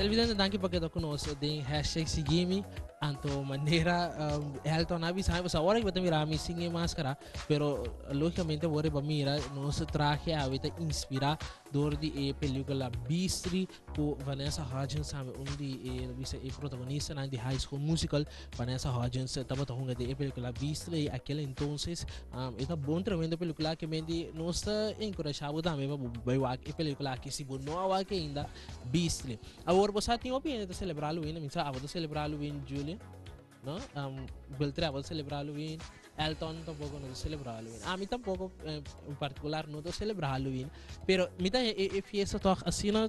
televidente anche perché conosco den hashtag sigimi anto manera alto nabi sai sa ora que mira mi singe máscara pero logicamente vorrei ba mira nos traje avete inspira door di película Beastry ku Vanessa Hudgens sabe um di bisa protagonista na di High School Musical Vanessa Hudgens tava tahunga de película Beastry aquele entonces ita bom tremendo película que mendi nos encorajava também ba bai wa película que se bono wa que ainda Beastly agora você tem opinião de celebrar Halloween minsa ava de celebrar Halloween Julia no Beltre ava de celebrar Halloween Elton tampoco no celebra Halloween. A mí tampoco en particular no celebra Halloween, pero mita fiesta toch assim na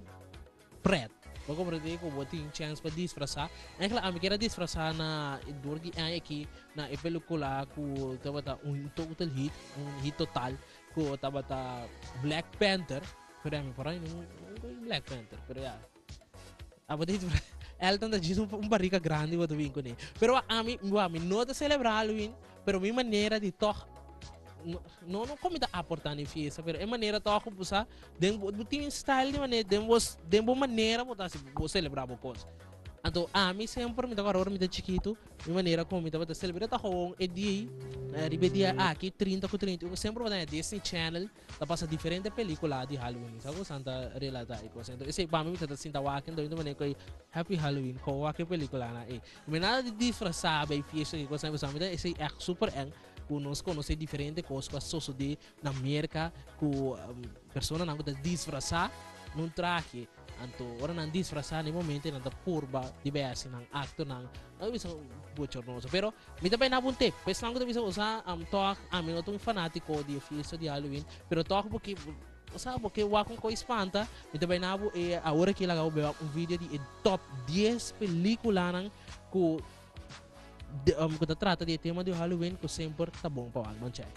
pret. Porque por exemplo, eu tenho chance para disfrazar. É claro, a mim quero disfrazar na dor de aqui na película com tabata total hit, hit total com tabata Black Panther. Pero a mim por aí não Black Panther, pero ya. Aba dito Elton da diz barriga grande o vim com ele. Pero a mim não de celebrar Halloween. Pero mi maneira de toch não como da aportar em fiesta, pero é maneira toch pusa den tem style de maneira den boa maneira botar se celebrar bo coisa. Então a mim sempre me agora me da chiquito, mi maneira como me da celebrar tá com é dia ribedia aqui 30 com 30, eu sempre vou na Disney Channel, tá passa diferente película de Halloween, sabe santa relata e coisa. Então esse para mim tá sinta wakin do maneira que Happy Halloween ko wakin película na me nada de disfrazar bem fiesta e coisa sabe da esse é super eng conhecer diferente coisas sucede na América com pessoa não pode disfrazar num traje anto orang não disfrazar no momento não da purba diversa não acto não bisa bochornoso pero me também não bom tempo pois não bisa usar talk a mim eu tô fanático de fiesta de Halloween pero talk porque sabe porque o com espanta me também não é a hora que ela vai ver vídeo de top 10 películas não que trata de tema de Halloween que sempre tá bom para alguém check.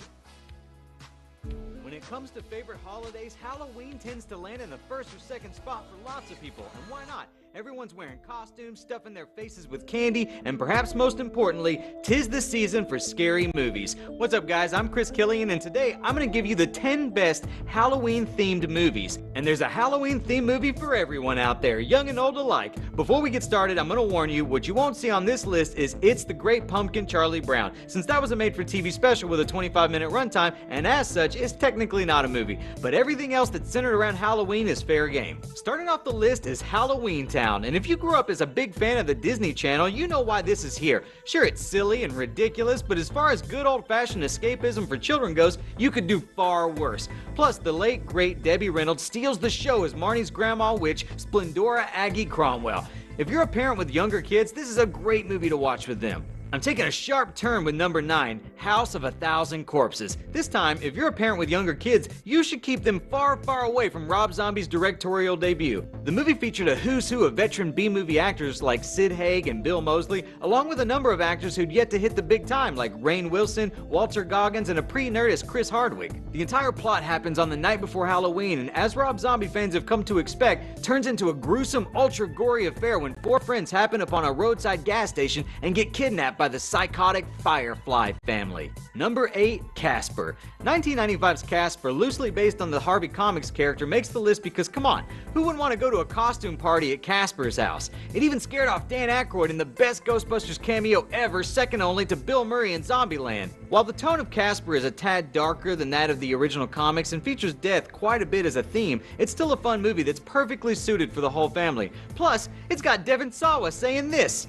When it comes to favorite holidays, Halloween tends to land in the first or second spot for lots of people, and why not? Everyone's wearing costumes, stuffing their faces with candy, and perhaps most importantly, 'tis the season for scary movies. What's up, guys? I'm Chris Killian, and today I'm going to give you the 10 best Halloween-themed movies. And there's a Halloween-themed movie for everyone out there, young and old alike. Before we get started, I'm going to warn you, what you won't see on this list is It's the Great Pumpkin Charlie Brown, since that was a made-for-TV special with a 25-minute runtime, and as such, it's technically not a movie. But everything else that's centered around Halloween is fair game. Starting off the list is Halloween Town. And if you grew up as a big fan of the Disney Channel, you know why this is here. Sure, it's silly and ridiculous, but as far as good old-fashioned escapism for children goes, you could do far worse. Plus, the late, great Debbie Reynolds steals the show as Marnie's grandma witch, Splendora Aggie Cromwell. If you're a parent with younger kids, this is a great movie to watch with them. I'm taking a sharp turn with number 9, House of a Thousand Corpses. This time, if you're a parent with younger kids, you should keep them far, far away from Rob Zombie's directorial debut. The movie featured a who's who of veteran B-movie actors like Sid Haig and Bill Moseley, along with a number of actors who'd yet to hit the big time like Rainn Wilson, Walter Goggins, and a pre-nerdist Chris Hardwick. The entire plot happens on the night before Halloween, and as Rob Zombie fans have come to expect, turns into a gruesome, ultra-gory affair when 4 friends happen upon a roadside gas station and get kidnapped by the psychotic Firefly family. Number 8, Casper. 1995's Casper, loosely based on the Harvey Comics character, makes the list because, come on, who wouldn't want to go to a costume party at Casper's house? It even scared off Dan Aykroyd in the best Ghostbusters cameo ever, second only to Bill Murray in Zombieland. While the tone of Casper is a tad darker than that of the original comics and features death quite a bit as a theme, it's still a fun movie that's perfectly suited for the whole family. Plus, it's got Devon Sawa saying this.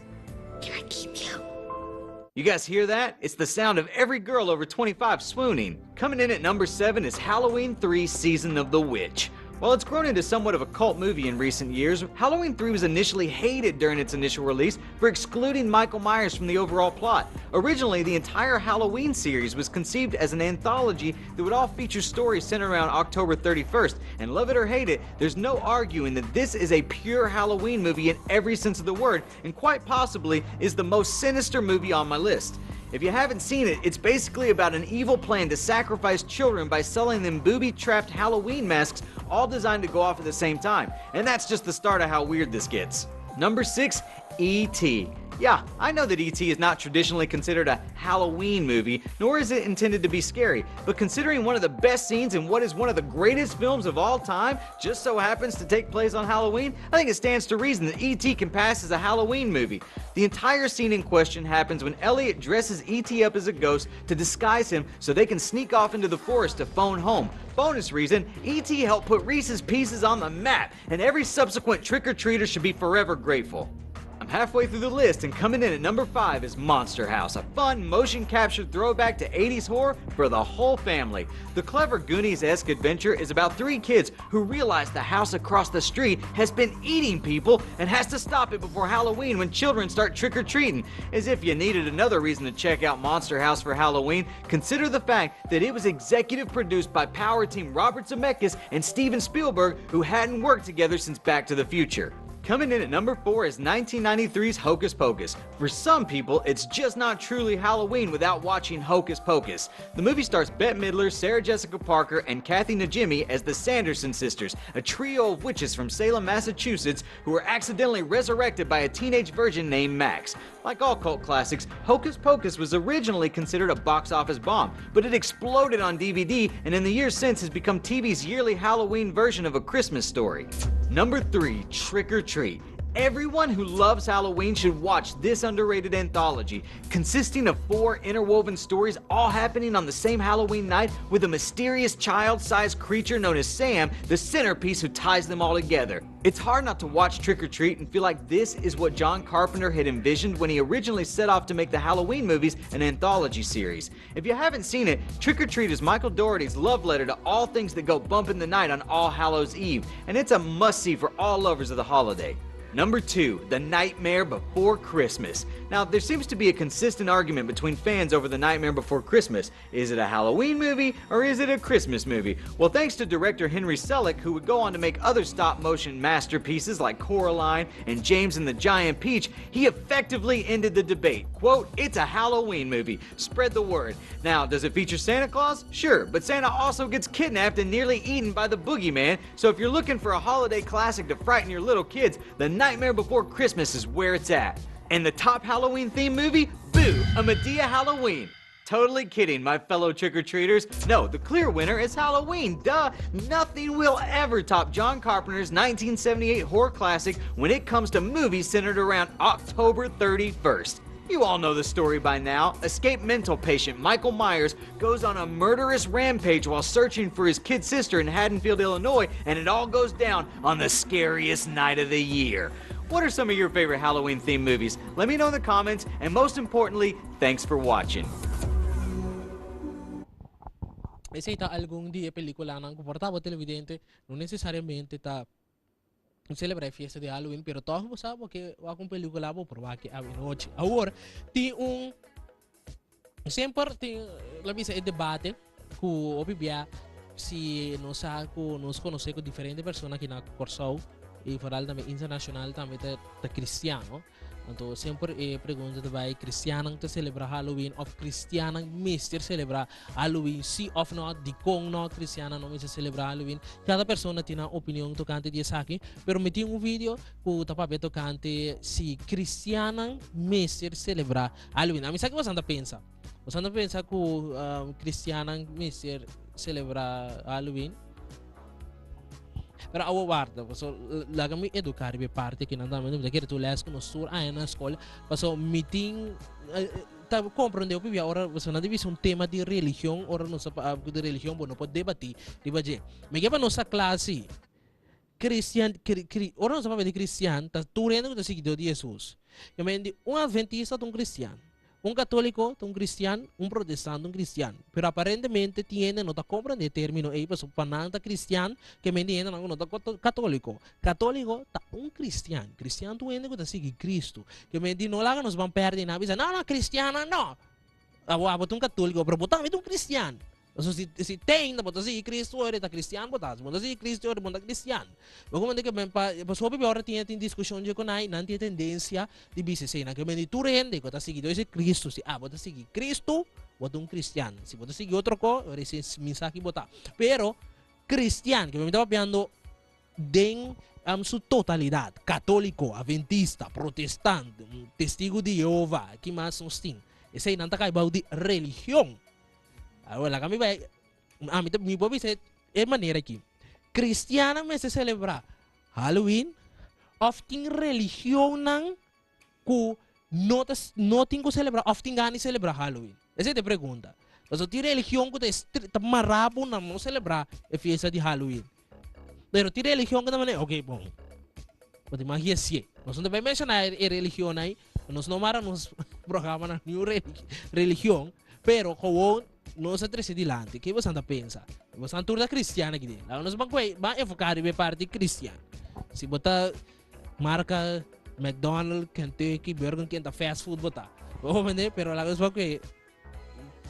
You're a keep you. You guys hear that? It's the sound of every girl over 25 swooning. Coming in at number 7 is Halloween 3: Season of the Witch. While it's grown into somewhat of a cult movie in recent years, Halloween 3 was initially hated during its initial release for excluding Michael Myers from the overall plot. Originally, the entire Halloween series was conceived as an anthology that would all feature stories centered around October 31st, and love it or hate it, there's no arguing that this is a pure Halloween movie in every sense of the word, and quite possibly is the most sinister movie on my list. If you haven't seen it, it's basically about an evil plan to sacrifice children by selling them booby-trapped Halloween masks, all designed to go off at the same time. And that's just the start of how weird this gets. Number 6, E.T. Yeah, I know that E.T. is not traditionally considered a Halloween movie, nor is it intended to be scary, but considering one of the best scenes in what is one of the greatest films of all time just so happens to take place on Halloween, I think it stands to reason that E.T. can pass as a Halloween movie. The entire scene in question happens when Elliot dresses E.T. up as a ghost to disguise him so they can sneak off into the forest to phone home. Bonus reason, E.T. helped put Reese's Pieces on the map, and every subsequent trick-or-treater should be forever grateful. I'm halfway through the list, and coming in at number 5 is Monster House, a fun, motion-captured throwback to 80s horror for the whole family. The clever Goonies-esque adventure is about 3 kids who realize the house across the street has been eating people and has to stop it before Halloween when children start trick-or-treating. As if you needed another reason to check out Monster House for Halloween, consider the fact that it was executive produced by power team Robert Zemeckis and Steven Spielberg, who hadn't worked together since Back to the Future. Coming in at number 4 is 1993's Hocus Pocus. For some people, it's just not truly Halloween without watching Hocus Pocus. The movie stars Bette Midler, Sarah Jessica Parker, and Kathy Najimy as the Sanderson sisters, a trio of witches from Salem, Massachusetts, who were accidentally resurrected by a teenage virgin named Max. Like all cult classics, Hocus Pocus was originally considered a box office bomb, but it exploded on DVD and in the years since has become TV's yearly Halloween version of A Christmas Story. Number 3, Trick or Treat. Everyone who loves Halloween should watch this underrated anthology, consisting of 4 interwoven stories all happening on the same Halloween night with a mysterious child-sized creature known as Sam, the centerpiece who ties them all together. It's hard not to watch Trick or Treat and feel like this is what John Carpenter had envisioned when he originally set off to make the Halloween movies an anthology series. If you haven't seen it, Trick or Treat is Michael Dougherty's love letter to all things that go bump in the night on All Hallows Eve, and it's a must-see for all lovers of the holiday. Number 2, The Nightmare Before Christmas. Now, there seems to be a consistent argument between fans over The Nightmare Before Christmas. Is it a Halloween movie or is it a Christmas movie? Well, thanks to director Henry Selick, who would go on to make other stop-motion masterpieces like Coraline and James and the Giant Peach, he effectively ended the debate. Quote, "It's a Halloween movie. Spread the word." Now, does it feature Santa Claus? Sure, but Santa also gets kidnapped and nearly eaten by the boogeyman, so if you're looking for a holiday classic to frighten your little kids, The Nightmare Before Christmas is where it's at. And the top Halloween themed movie? Boo! A Medea Halloween. Totally kidding, my fellow trick-or-treaters. No, the clear winner is Halloween, duh! Nothing will ever top John Carpenter's 1978 horror classic when it comes to movies centered around October 31st. You all know the story by now. Escaped mental patient Michael Myers goes on a murderous rampage while searching for his kid sister in Haddonfield, Illinois, and it all goes down on the scariest night of the year. What are some of your favorite Halloween-themed movies? Let me know in the comments, and most importantly, thanks for watching. E se ita algum dia película não comportava televidente, não necessariamente tá celebrar a festa de Halloween, pero todos você sabe que alguma película vou provar que a noite. Agora, tem sempre tem, lá visa é debate que o bibia se nós nos conhece com diferentes pessoas aqui na Corsão e fora também internacional também tá cristiano. Então sempre pergunta também cristiano que celebra Halloween ou cristiano mister celebra Halloween se ou não de com não cristiano não mister celebra Halloween. Cada pessoa tem uma opinião tocante disso aqui, pero me tem vídeo que tá para tocante se cristiano mister celebra Halloween. A mim sabe o que você anda pensa? Você anda pensa que cristiano mister celebra Halloween? Pero awo warta, so laga mi educar be parte que nanda mas daqui tu les no sur na escola, paso meeting tá compreendeu que agora você não deve ser um tema de religião, ora não sabe de religião, bom, não pode debater, debater. Me que para nossa classe cristiano, ora não sabe de cristiano, tá turendo que seguidor de Jesus. Eu me digo, um adventista é um cristiano. Un católico, un cristiano, un protestante, un cristiano. Pero aparentemente tiene, no está comprende el término, pues pananta cristiano, que me entiende, no está católico. Católico está un cristiano. Cristiano tu ende que te sigue Cristo. Que me entiende, no la nos van a perder nada. Dice, no, cristiana, no. Botar un católico, pero botar un cristiano. So, si tem, botar si Cristo, ele está cristiano, botar. Botar si Cristo, ele botar cristiano. Mas como é que para soube agora tinha discussão de conai, não tinha tendência de bice na que me diz tu rende, que está seguindo esse Cristo, se botar seguir Cristo, botar um cristiano. Se botar seguir outro co, esse mensagem botar. Pero cristiano, que me estava pensando den su totalidad, católico, adventista, protestante, testigo de Jehová, que mais nós tem. Esse aí não está caindo de religião. Agora, kami vai, mi pode dizer, é maneira aqui. Cristiana me se celebra Halloween, of tem religião não, que não tem que celebrar, of tem que celebrar Halloween. Essa é a pergunta. Mas tem religião que está marabo não celebrar a festa de Halloween. Pero tem religião que também, ok, bom. Mas imagina se, nós não devemos mencionar a religião aí, nós não maramos programa na nenhuma religião, pero como nós estamos adiante, o que você pensa? Você é toda cristiana aqui, lá nós vamos enfocar em parte cristiana. Se botar marca McDonald's, Kentucky, Burger King, fast food, botar. Vamos vender, pero lá nós vamos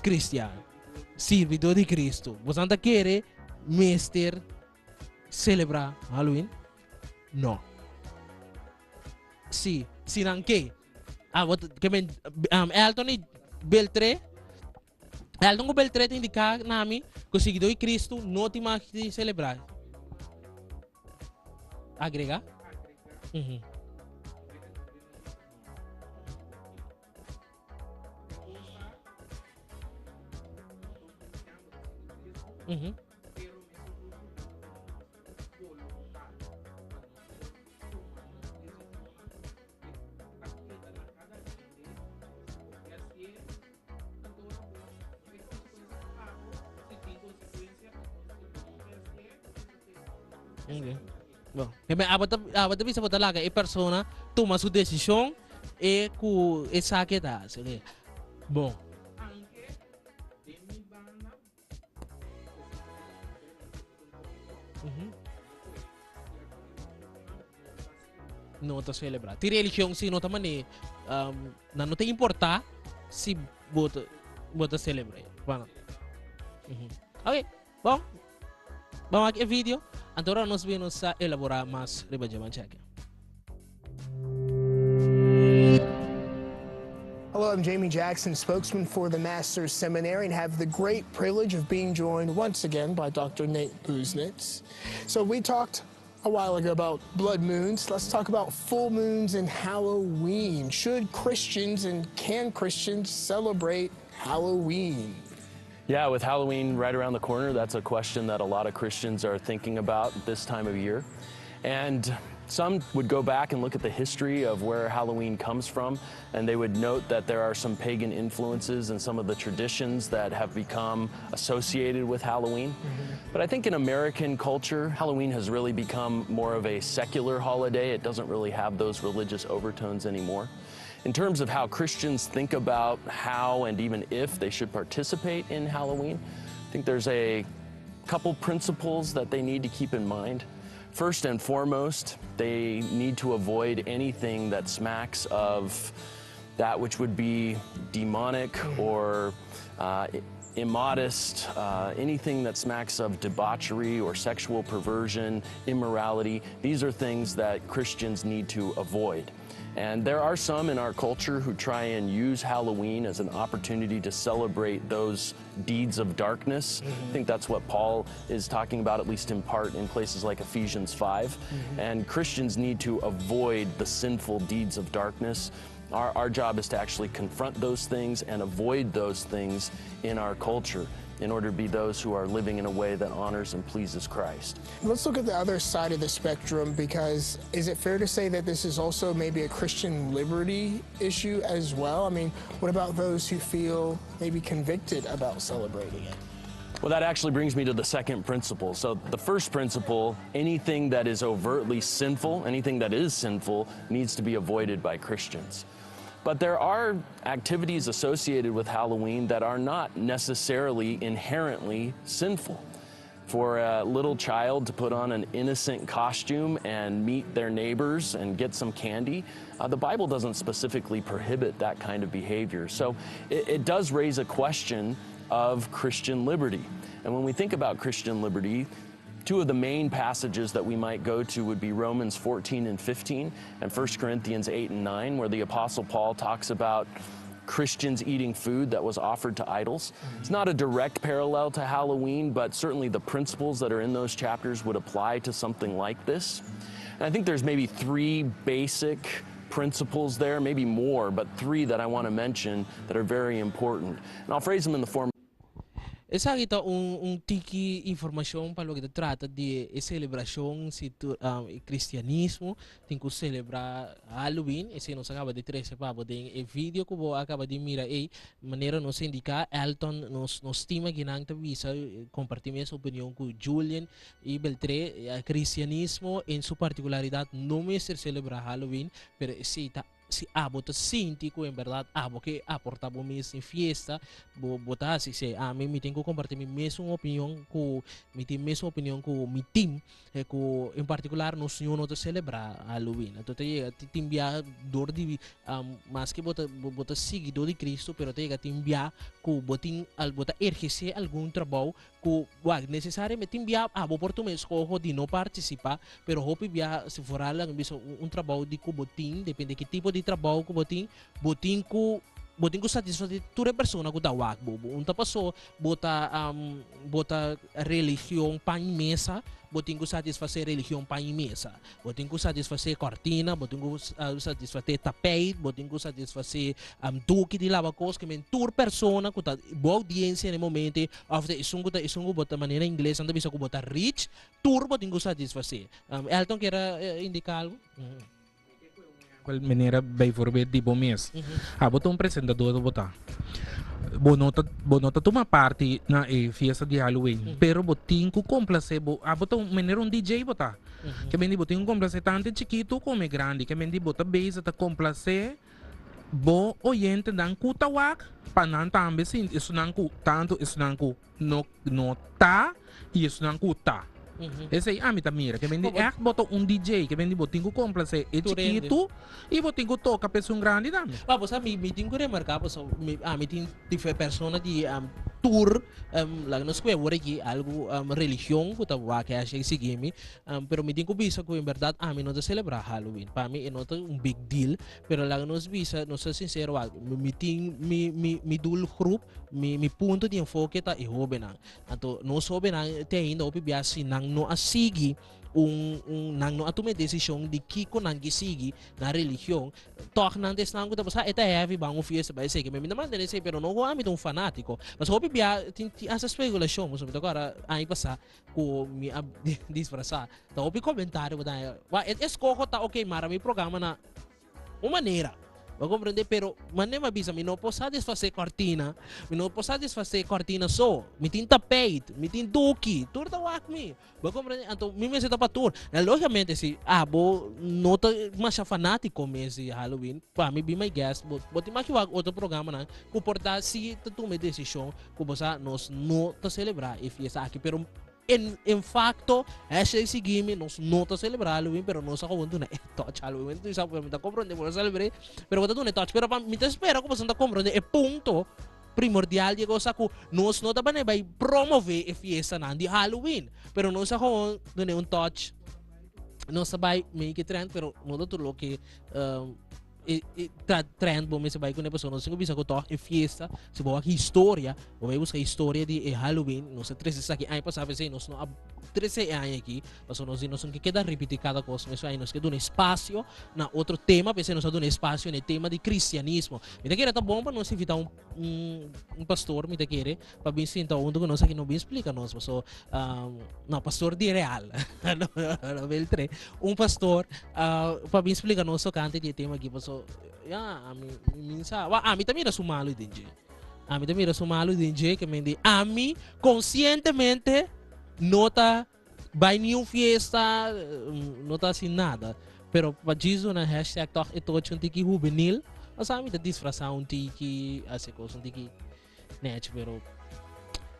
cristiano, servidor de Cristo. Você não quer mestre celebrar Halloween? Não. Sim, se não quer. Elton e Beltré. Elton e Beltré tem indicar na mim que o seguidor de Cristo não tem mais que celebrar. Agregar? Uhum. Uhum. Okay. Bom, abata bisa botar lá a persona toma sua decisão e com essa que dá, ok? Bom. Não está celebrar. Tem religião se não também não tem importar se bota celebrar. Bueno. Ok, bom. Vamos aqui o vídeo. Agora nós vamos a elaborar mais rebajaman check. Hello, I'm Jamie Jackson, spokesman for the Master's Seminary, and have the great privilege of being joined once again by Dr. Nate Buznitz. So we talked a while ago about blood moons. Let's talk about full moons and Halloween. Should Christians and can Christians celebrate Halloween? Yeah, with Halloween right around the corner, that's a question that a lot of Christians are thinking about this time of year. And some would go back and look at the history of where Halloween comes from, and they would note that there are some pagan influences in some of the traditions that have become associated with Halloween. But I think in American culture, Halloween has really become more of a secular holiday. It doesn't really have those religious overtones anymore. In terms of how Christians think about how and even if they should participate in Halloween, I think there's a couple principles that they need to keep in mind. First and foremost, they need to avoid anything that smacks of that which would be demonic or immodest, anything that smacks of debauchery or sexual perversion, immorality. These are things that Christians need to avoid. And there are some in our culture who try and use Halloween as an opportunity to celebrate those deeds of darkness. I think that's what Paul is talking about, at least in part, in places like Ephesians 5. And Christians need to avoid the sinful deeds of darkness. Our job is to actually confront those things and avoid those things in our culture in order to be those who are living in a way that honors and pleases Christ. Let's look at the other side of the spectrum, because is it fair to say that this is also maybe a Christian liberty issue as well? I mean, what about those who feel maybe convicted about celebrating it? Well, that actually brings me to the second principle. So the first principle, anything that is overtly sinful, anything that is sinful, needs to be avoided by Christians. But there are activities associated with Halloween that are not necessarily inherently sinful. For a little child to put on an innocent costume and meet their neighbors and get some candy, the Bible doesn't specifically prohibit that kind of behavior. So it does raise a question of Christian liberty. And when we think about Christian liberty, two of the main passages that we might go to would be Romans 14 and 15 and 1 Corinthians 8 and 9, where the Apostle Paul talks about Christians eating food that was offered to idols. It's not a direct parallel to Halloween, but certainly the principles that are in those chapters would apply to something like this. And I think there's maybe three basic principles there, maybe more, but three that I want to mention that are very important. And I'll phrase them in the form. Esa kita tiki informação para o que trata de celebração cristianismo, tem que celebrar Halloween, esse não se acaba de trazer para tem vídeo que eu acaba de mirar aí, maneira nos indicar Elton nos estima que não visa compartir minha opinião com Julian e Beltré, cristianismo em sua particularidade não é ser celebrar Halloween, pero se si bota sinti ko en verdad que aportaba mesmo em fiesta botar assim se me tenho que compartir minha mesma opinião com mi team com em particular no senhor não celebrar Halloween então te enviar dor de mas que bota seguidor de Cristo pero te enviar com botin bota erguer algum trabalho que necessariamente enviar por tu escolho de não participar pero hope via se for um trabalho de botin depende de que tipo de trabalho que botin ku satisfazer toda persona que tawag bobo unta paso bota religião pa em mesa botin ku satisfazer religião pa em mesa botin ku satisfazer cortina botin ku satisfazer tapete botin ku satisfazer duque de lava cos que men tour persona que tá boa audiência no momento of the isungu bota maneira inglesa anda bisa ku bota rich tour botin ku satisfazer Elton quer indicar algo qual maneira bijvoorbeeld die bomes. Botou um apresentador do botar. Bonota toma parte na fiesta de Halloween, pero botin ku complacer botou maneira DJ botar. Que mendi botin ku complacer tanto chiquito como grande, que mendi bota base ta complacer bo oyente dan ku tawak panan tambe sin isso nan ku tanto isso nan ku no tá e isso nan ku tá. Esse aí, me mira, que vendi botou DJ, que vendi botinho com complacer, é chiquito, e botinho toca pessoa grande também. Você me tem que remarcar, me tem diferentes pessoas de tour, lá no square, agora aqui, algo religião, que tá que acha que seguir pero me tem que bisa que, em verdade, me não celebrar Halloween, para mim, não é big deal, pero lá nos bisa, não sou sincero, me tem, me do grupo, me ponto de enfoque tá e hobenan, então, não sobenan, tem ainda, opibiasi, nang no asigi nang no atume decisão de que nang gisigi na religião toque nang des nang tapos eta heavy bang fiesta ba sei que me manda mandar sei pero não go amido um fanático mas hope bia essa especulação mas agora aí passar com me disfrazar então hope comentário da escojo tá ok mara mi programa na uma maneira vai compreender, pero maneira bisa, me não posso satisfazer cortina, me não posso satisfazer cortina só, me tem tapete, me tem duque, tudo tá wak me, vai compreender, então me mesmo tá para tudo, logicamente se bo não tá mais fanático mesmo Halloween, para mim be my guest, but mais que outro programa não, comportar se tu toma decisão, que você nós não tá celebrar e fiesta aqui, pero en facto, hashtag seguime, nos nota celebrar Halloween, pero no sa kung doon na touch Halloween. Ito isa po, may comprende mo na celebrate, pero wala doon na touch. Pero mi te espera ko pa sa comprende, punto primordial digo sa ko, nos nota ba na ba promover e fiesta na di Halloween, pero no sa kung doon na un touch, no sabay make it trend, pero no tulo que trend bom se vai com a pessoa não se bisa ko to e fiesta se boa aqui história ou vai buscar história de Halloween não se 13 aqui aí passava se nós não 13 anos aqui mas nós não que queda repetir cada coisa isso aí nós que dá um espaço na outro tema pensei nós dá um espaço no tema de cristianismo me te querer tá bom para nós invitar um pastor me te querer para bem sentar onde que nós aqui não bem explica nós mas não pastor de real não Beltré pastor para bem explicar nós cante de tema aqui so minsan ami tamira sumalo din je ami tamira sumalo din je que mendi ami conscientemente nota vai nenhum fiesta nota assim nada pero para disso na hashtag talk ito um tiki juvenil mas ami ta disfrazar um tiki assim coisa um tiki net pero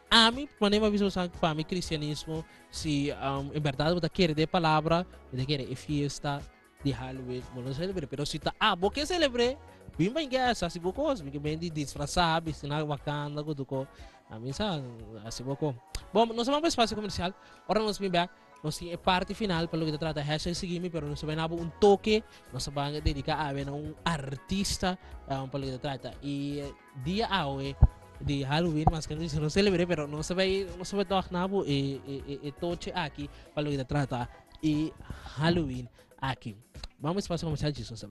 ami manema viso sa para cristianismo se em verdade você quer de palavra você quer é fiesta de Halloween, não celebre, pero se tá porque celebre, bem bem que essa se bocos, porque bem de disfrazar, bicina bacana, tudo a mim assim bocos. Bom, nós vamos para espaço comercial, agora nós vamos back, nós temos a parte final para o que trata hashtag seguime, pero nós vamos um toque, nós vamos dedicar a um artista para o que trata e dia hoje de Halloween, mas que não celebre, pero não sabe tocar nabo e toque aqui para o que trata e Halloween aqui. Vamos para o comercial de Jesus,